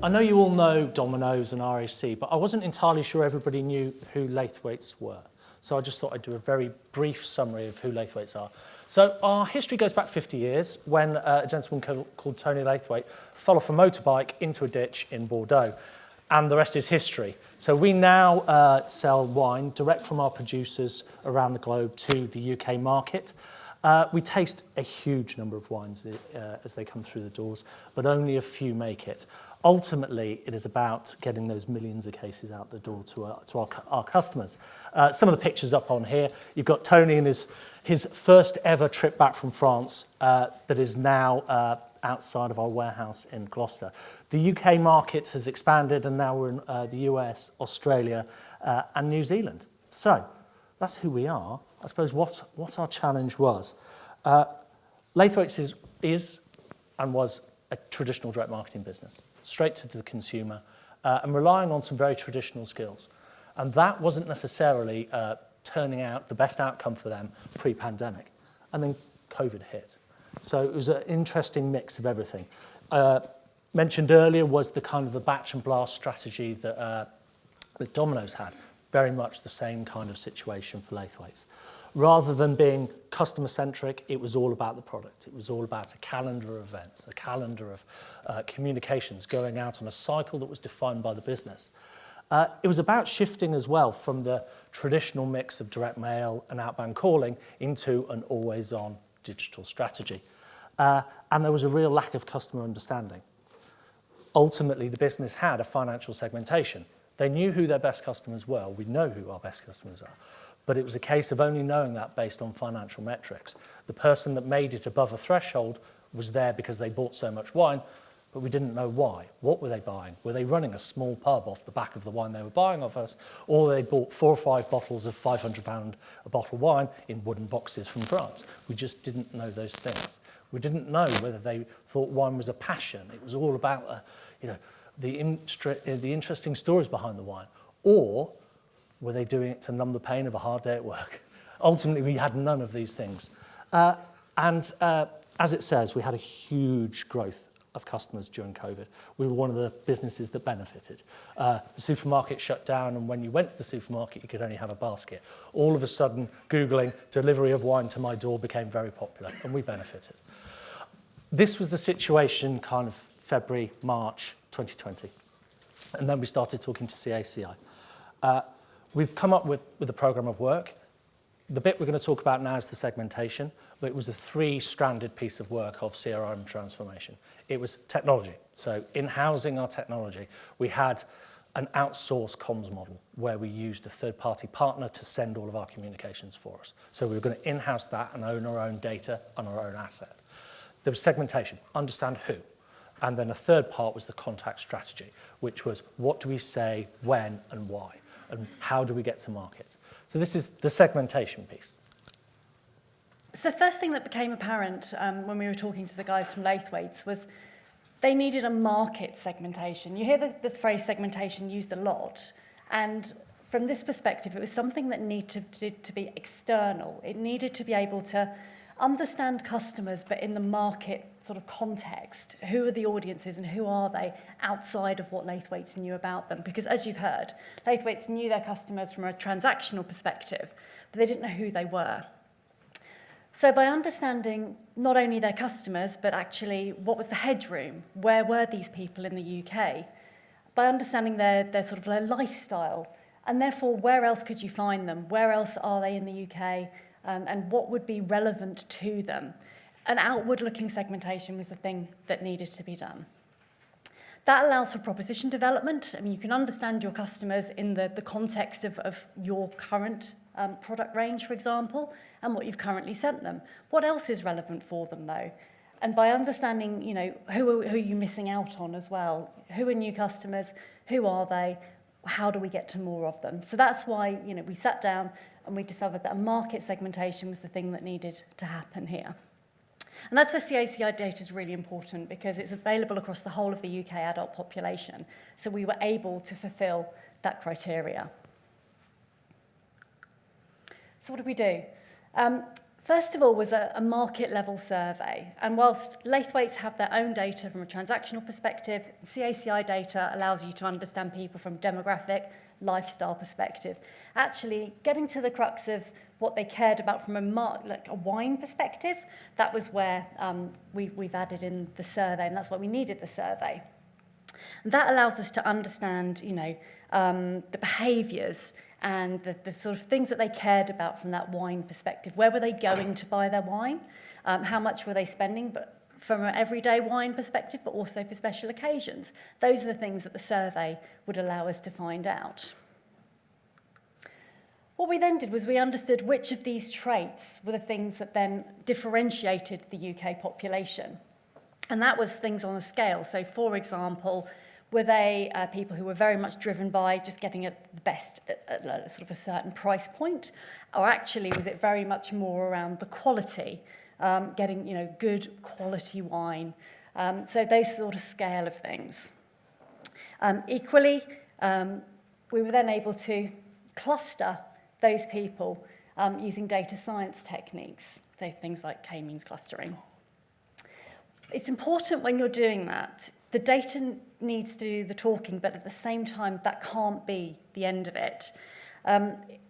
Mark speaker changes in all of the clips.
Speaker 1: I know you all know Domino's and RAC, but I wasn't entirely sure everybody knew who Laithwaites were. So I just thought I'd do a very brief summary of who Laithwaites are. So our history goes back 50 years when a gentleman called Tony Laithwaite fell off a motorbike into a ditch in Bordeaux. And the rest is history. So we now sell wine direct from our producers around the globe to the UK market. We taste a huge number of wines as they come through the doors, but only a few make it. Ultimately, it is about getting those millions of cases out the door to our customers. Some of the pictures up on here, you've got Tony in his first ever trip back from France that is now outside of our warehouse in Gloucester. The UK market has expanded and now we're in the US, Australia and New Zealand. So that's who we are. I suppose what our challenge was. Laithwaites is and was a traditional direct marketing business, straight to the consumer, and relying on some very traditional skills. And that wasn't necessarily turning out the best outcome for them pre-pandemic. And then COVID hit. So it was an interesting mix of everything. Mentioned earlier was the kind of the batch and blast strategy that Domino's had. Very much the same kind of situation for Laithwaites. Rather than being customer-centric, it was all about the product. It was all about a calendar of events, a calendar of communications going out on a cycle that was defined by the business. It was about shifting as well from the traditional mix of direct mail and outbound calling into an always-on digital strategy. And there was a real lack of customer understanding. Ultimately, the business had a financial segmentation. They knew who their best customers were. We know who our best customers are. But it was a case of only knowing that based on financial metrics. The person that made it above a threshold was there because they bought so much wine, but we didn't know why. What were they buying? Were they running a small pub off the back of the wine they were buying off us, or they bought 4 or 5 bottles of £500 a bottle wine in wooden boxes from France? We just didn't know those things. We didn't know whether they thought wine was a passion. It was all about, the interesting stories behind the wine. Or were they doing it to numb the pain of a hard day at work? Ultimately, we had none of these things. As it says, we had a huge growth of customers during COVID. We were one of the businesses that benefited. The supermarket shut down, and when you went to the supermarket, you could only have a basket. All of a sudden, Googling delivery of wine to my door became very popular, and we benefited. This was the situation kind of February, March 2020. And then we started talking to CACI. We've come up with a program of work. The bit we're going to talk about now is the segmentation, but it was a 3-stranded piece of work of CRM transformation. It was technology. So in housing our technology, we had an outsourced comms model where we used a third-party partner to send all of our communications for us. So we were going to in-house that and own our own data and our own asset. There was segmentation, understand who. And then a third part was the contact strategy, which was what do we say, when, and why, and how do we get to market. So this is the segmentation piece.
Speaker 2: So the first thing that became apparent when we were talking to the guys from Laithwaites was they needed a market segmentation. You hear the phrase segmentation used a lot, and from this perspective, it was something that needed to be external. It needed to be able to understand customers, but in the market sort of context. Who are the audiences and who are they outside of what Laithwaites knew about them? Because as you've heard, Laithwaites knew their customers from a transactional perspective, but they didn't know who they were. So by understanding not only their customers, but actually what was the headroom, where were these people in the UK, by understanding their sort of their lifestyle, and therefore where else could you find them? Where else are they in the UK? And what would be relevant to them. An outward-looking segmentation was the thing that needed to be done. That allows for proposition development. I mean, you can understand your customers in the context of your current product range, for example, and what you've currently sent them. What else is relevant for them, though? And by understanding, who are you missing out on as well? Who are new customers? Who are they? How do we get to more of them? So that's why, we sat down and we discovered that a market segmentation was the thing that needed to happen here. And that's where CACI data is really important because it's available across the whole of the UK adult population. So we were able to fulfill that criteria. So what did we do? First of all was a market level survey. And whilst Laithwaites have their own data from a transactional perspective, CACI data allows you to understand people from demographic, lifestyle perspective. Actually, getting to the crux of what they cared about from a wine perspective, that was where we've added in the survey, and that's why we needed the survey. And that allows us to understand, the behaviours and the sort of things that they cared about from that wine perspective. Where were they going to buy their wine? How much were they spending? But from an everyday wine perspective, but also for special occasions. Those are the things that the survey would allow us to find out. What we then did was we understood which of these traits were the things that then differentiated the UK population. And that was things on a scale. So, for example, were they people who were very much driven by just getting the best at sort of a certain price point? Or actually, was it very much more around the quality, getting good quality wine? So those sort of scale of things. Equally, we were then able to cluster those people using data science techniques, so things like k-means clustering. It's important when you're doing that, the data needs to do the talking, but at the same time, that can't be the end of it.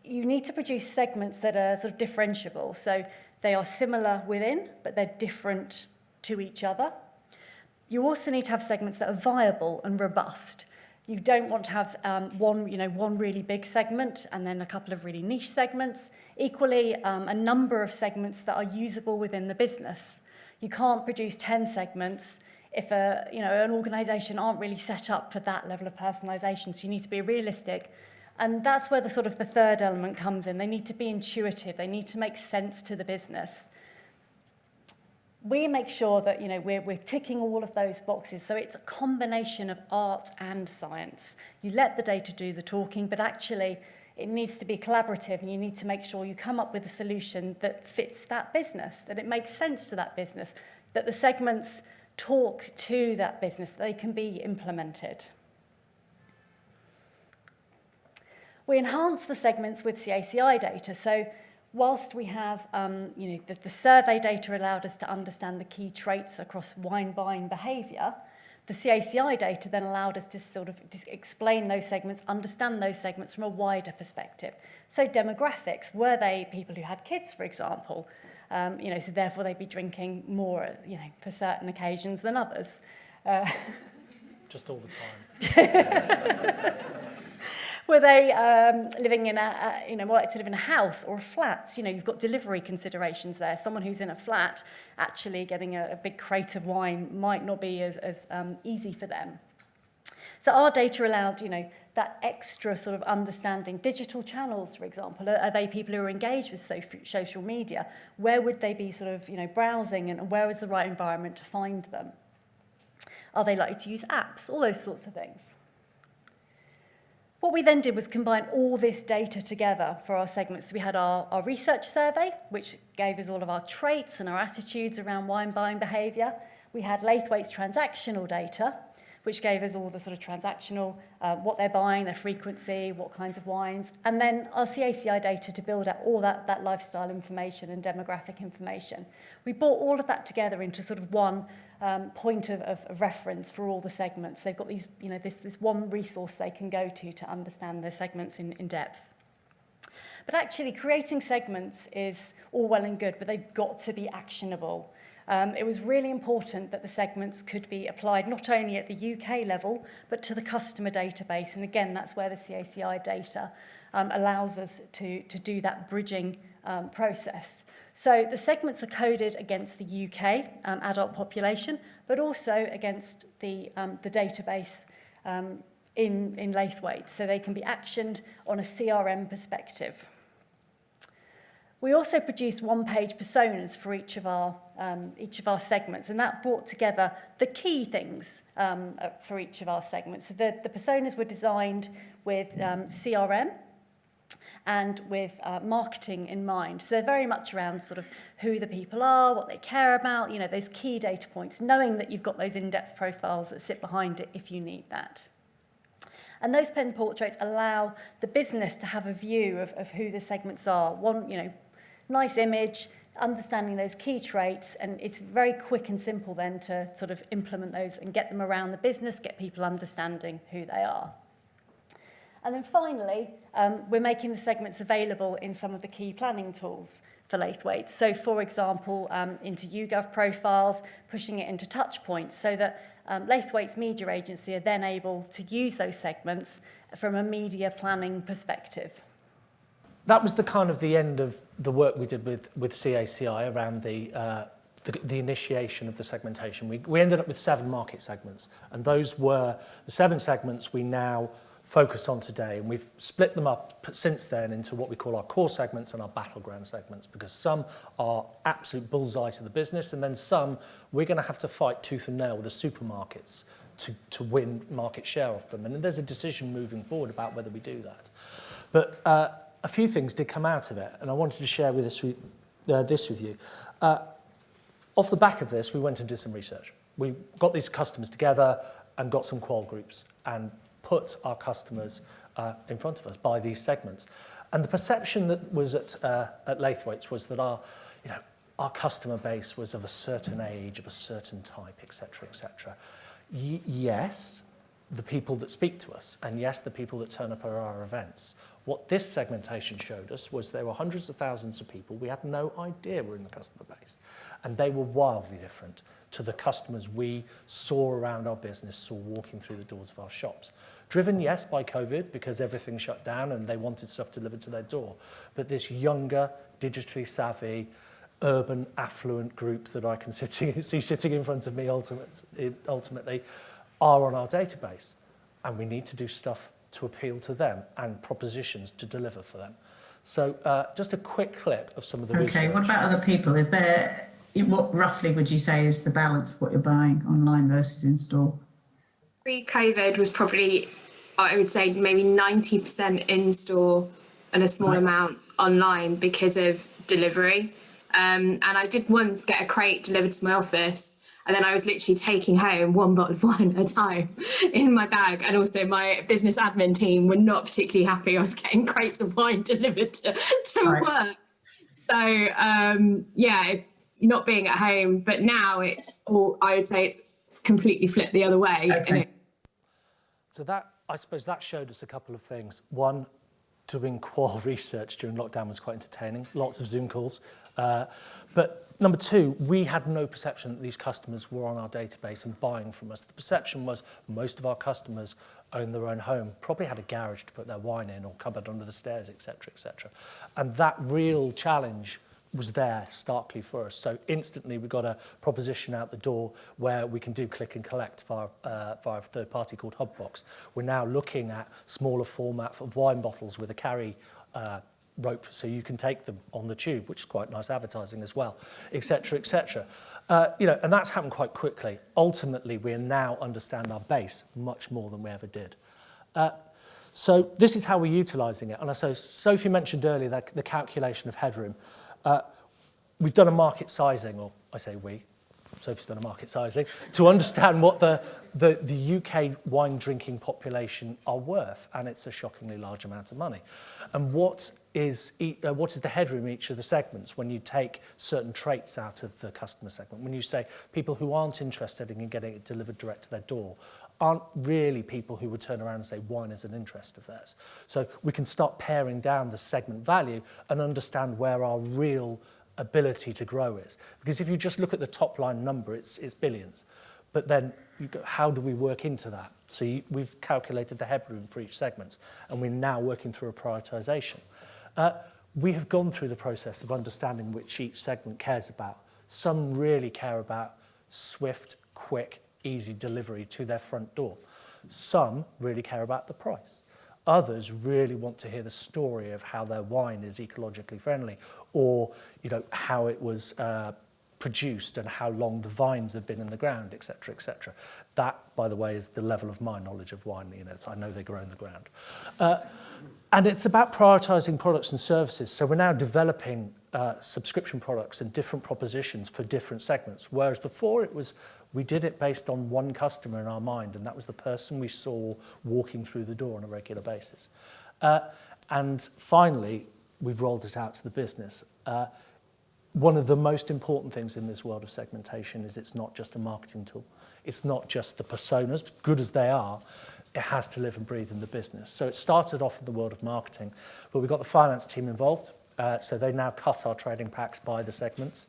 Speaker 2: You need to produce segments that are sort of differentiable, so they are similar within, but they're different to each other. You also need to have segments that are viable and robust. You don't want to have one really big segment and then a couple of really niche segments. Equally, a number of segments that are usable within the business. You can't produce 10 segments if an organisation aren't really set up for that level of personalisation. So you need to be realistic. And that's where the third element comes in. They need to be intuitive. They need to make sense to the business. We make sure that we're ticking all of those boxes. So it's a combination of art and science. You let the data do the talking, but actually it needs to be collaborative, and you need to make sure you come up with a solution that fits that business, that it makes sense to that business, that the segments talk to that business, that they can be implemented. We enhance the segments with CACI data. So whilst we have, the survey data allowed us to understand the key traits across wine buying behaviour, the CACI data then allowed us to sort of just explain those segments, understand those segments from a wider perspective. So demographics, were they people who had kids, for example? So therefore they'd be drinking more, for certain occasions than others.
Speaker 1: Just all the time.
Speaker 2: Were they living in more like to live in a house or a flat? You've got delivery considerations there. Someone who's in a flat, actually getting a big crate of wine might not be as easy for them. So our data allowed, that extra sort of understanding. Digital channels, for example, are they people who are engaged with social media? Where would they be sort of, browsing, and where is the right environment to find them? Are they likely to use apps? All those sorts of things. What we then did was combine all this data together for our segments. So we had our research survey, which gave us all of our traits and our attitudes around wine buying behaviour. We had Laithwaites transactional data, which gave us all the sort of transactional, what they're buying, their frequency, what kinds of wines. And then our CACI data to build out all that lifestyle information and demographic information. We brought all of that together into sort of one point of reference for all the segments. They've got these, this one resource they can go to understand their segments in depth. But actually, creating segments is all well and good, but they've got to be actionable. It was really important that the segments could be applied not only at the UK level, but to the customer database. And again, that's where the CACI data allows us to do that bridging process. So the segments are coded against the UK adult population, but also against the database in Laithwaites, so they can be actioned on a CRM perspective. We also produced one-page personas for each of our segments, and that brought together the key things for each of our segments. So the personas were designed with CRM and with marketing in mind. So they're very much around sort of who the people are, what they care about, those key data points, knowing that you've got those in-depth profiles that sit behind it if you need that. And those pen portraits allow the business to have a view of who the segments are. One, nice image, understanding those key traits, and it's very quick and simple then to sort of implement those and get them around the business, get people understanding who they are. And then finally, we're making the segments available in some of the key planning tools for Laithwaites. So for example, into YouGov profiles, pushing it into touch points so that Laithwaites Media Agency are then able to use those segments from a media planning perspective.
Speaker 1: That was the kind of the end of the work we did with CACI around the initiation of the segmentation. We ended up with 7 market segments, and those were the 7 segments we now focus on today, and we've split them up since then into what we call our core segments and our battleground segments, because some are absolute bullseye to the business, and then some we're going to have to fight tooth and nail with the supermarkets to win market share off them, and there's a decision moving forward about whether we do that. But a few things did come out of it, and I wanted to share with this with you. Off the back of this, we went and did some research. We got these customers together and got some qual groups and put our customers in front of us by these segments. And the perception that was at Laithwaites was that our customer base was of a certain age, of a certain type, etc., etc. Yes, the people that speak to us, and yes, the people that turn up at our events. What this segmentation showed us was there were hundreds of thousands of people we had no idea were in the customer base, and they were wildly different to the customers we saw around our business, saw walking through the doors of our shops. Driven, yes, by COVID, because everything shut down and they wanted stuff delivered to their door, but this younger, digitally savvy, urban, affluent group that I can see sitting in front of me ultimately are on our database, and we need to do stuff to appeal to them and propositions to deliver for them. So just a quick clip of some of the research.
Speaker 3: Okay, what about other people? Is there, what roughly would you say is the balance of what you're buying online versus in store?
Speaker 4: Pre-COVID was probably, I would say, maybe 90% in store and a small amount online because of delivery. And I did once get a crate delivered to my office, and then I was literally taking home 1 bottle of wine at a time in my bag. And also my business admin team were not particularly happy I was getting crates of wine delivered to work. So, yeah, it's not being at home. But now it's all, I would say it's completely flipped the other way.
Speaker 3: Okay.
Speaker 1: So that, I suppose that showed us a couple of things. One, doing qual research during lockdown was quite entertaining, lots of Zoom calls. But number 2, we had no perception that these customers were on our database and buying from us. The perception was most of our customers own their own home, probably had a garage to put their wine in or cupboard under the stairs, etc., etc. And that real challenge was there starkly for us. So instantly we got a proposition out the door where we can do click and collect via a third party called Hubbox. We're now looking at smaller format of wine bottles with a carry rope, so you can take them on the tube, which is quite nice advertising as well, etc., etc. And that's happened quite quickly. Ultimately, we now understand our base much more than we ever did. So this is how we're utilising it. And so Sophie mentioned earlier that the calculation of headroom. We've done a market sizing, or I say we, Sophie's done a market sizing, to understand what the UK wine drinking population are worth, and it's a shockingly large amount of money. And what is the headroom in each of the segments when you take certain traits out of the customer segment? When you say people who aren't interested in getting it delivered direct to their door aren't really people who would turn around and say wine is an interest of theirs. So we can start paring down the segment value and understand where our real ability to grow is. Because if you just look at the top line number, it's billions. But then you go, how do we work into that? So we've calculated the headroom for each segment, and we're now working through a prioritisation. We have gone through the process of understanding which each segment cares about. Some really care about swift, quick, easy delivery to their front door. Some really care about the price. Others really want to hear the story of how their wine is ecologically friendly, or how it was produced and how long the vines have been in the ground, etc., etc. That, by the way, is the level of my knowledge of wine. I know they grow in the ground. And it's about prioritising products and services. So we're now developing subscription products and different propositions for different segments, whereas before we did it based on one customer in our mind, and that was the person we saw walking through the door on a regular basis. And finally, we've rolled it out to the business. one of the most important things in this world of segmentation is it's not just a marketing tool. It's not just the personas, good as they are, it has to live and breathe in the business. So it started off in the world of marketing, but we got the finance team involved. So they now cut our trading packs by the segments.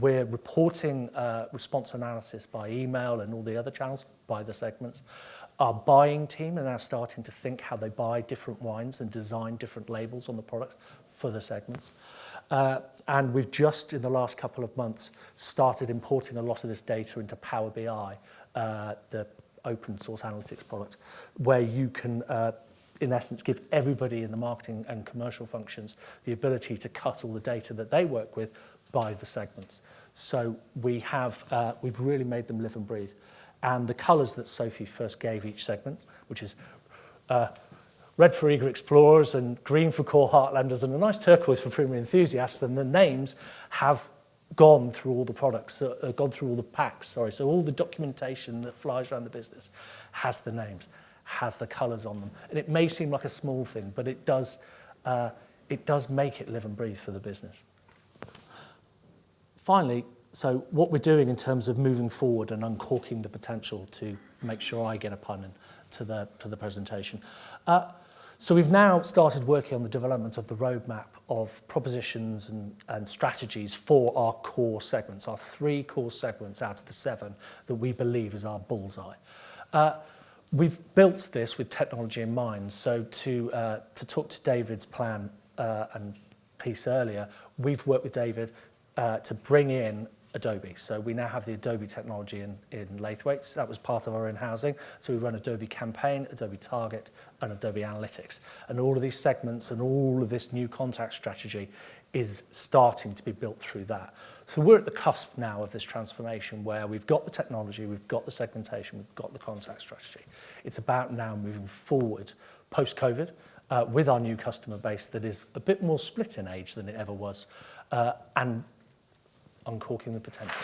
Speaker 1: We're reporting response analysis by email and all the other channels by the segments. Our buying team are now starting to think how they buy different wines and design different labels on the products for the segments. And we've just, in the last couple of months, started importing a lot of this data into Power BI, the open source analytics product, where you can, in essence, give everybody in the marketing and commercial functions the ability to cut all the data that they work with by the segments. So we've really made them live and breathe. And the colours that Sophie first gave each segment, which is red for eager explorers and green for core heartlanders and a nice turquoise for premium enthusiasts, and the names have gone through all the products, gone through all the packs, sorry. So all the documentation that flies around the business has the names, has the colours on them. And it may seem like a small thing, but it does make it live and breathe for the business. Finally, so what we're doing in terms of moving forward and uncorking the potential, to make sure I get a pun into the presentation. So we've now started working on the development of the roadmap of propositions and strategies for our core segments, our 3 core segments out of the 7 that we believe is our bullseye. We've built this with technology in mind. So to talk to David's plan and piece earlier, we've worked with David to bring in Adobe. So we now have the Adobe technology in Laithwaites. That was part of our in-housing. So we run Adobe Campaign, Adobe Target, and Adobe Analytics. And all of these segments and all of this new contact strategy is starting to be built through that. So we're at the cusp now of this transformation where we've got the technology, we've got the segmentation, we've got the contact strategy. It's about now moving forward post-COVID with our new customer base that is a bit more split in age than it ever was, and uncorking the potential.